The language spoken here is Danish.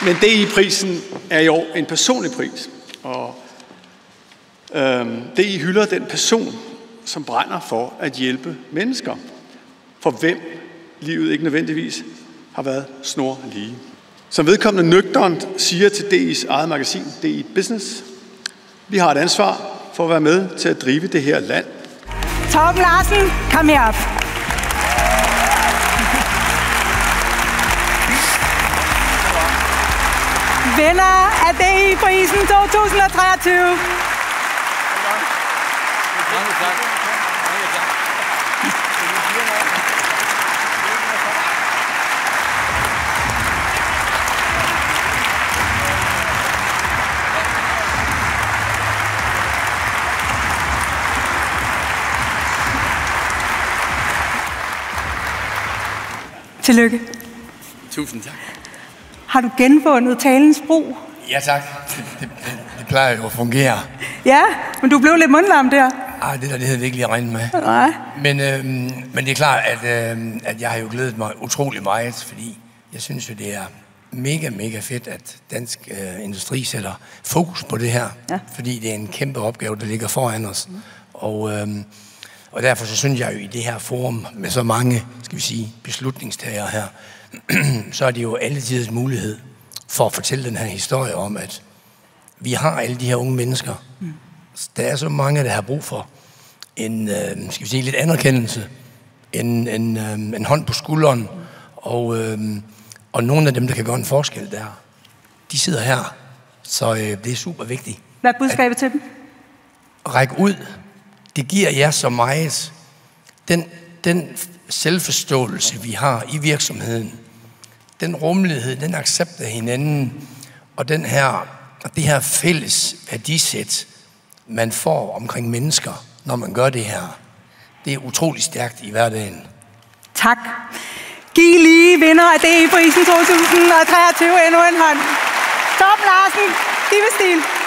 Men DI-prisen er i år en personlig pris, og DI hylder den person, som brænder for at hjælpe mennesker, for hvem livet ikke nødvendigvis har været snorlige. Som vedkommende nøgternt siger til DI's eget magasin, DI Business, vi har et ansvar for at være med til at drive det her land. Torben Larsen, kom herop. Vinder af DI-prisen 2023. Tillykke. Tusind tak. Har du genfundet talens brug? Ja tak. Det plejer jo at fungere. Ja, men du blev lidt mundlam der. Det havde jeg ikke lige regnet med. Nej. Men det er klart, at jeg har jo glædet mig utrolig meget, fordi jeg synes jo, det er mega fedt, at dansk industri sætter fokus på det her. Ja. Fordi det er en kæmpe opgave, der ligger foran os. Og derfor så synes jeg jo i det her forum med så mange, skal vi sige, beslutningstagere her, så er det jo alle tiders mulighed for at fortælle den her historie om, at vi har alle de her unge mennesker. Der er så mange, der har brug for en, skal vi sige, lidt anerkendelse, en hånd på skulderen, og nogle af dem, der kan gøre en forskel der, de sidder her. Så det er super vigtigt. Hvad er budskabet til dem? Ræk ud. Det giver jer så meget. Den selvforståelse, vi har i virksomheden, den rummelighed, den accept af hinanden, og det her fælles værdisæt, man får omkring mennesker, når man gør det her, det er utrolig stærkt i hverdagen. Tak. Giv lige vinder af DI-prisen 2023 endnu en hånd. Torben Larsen, giv med stil.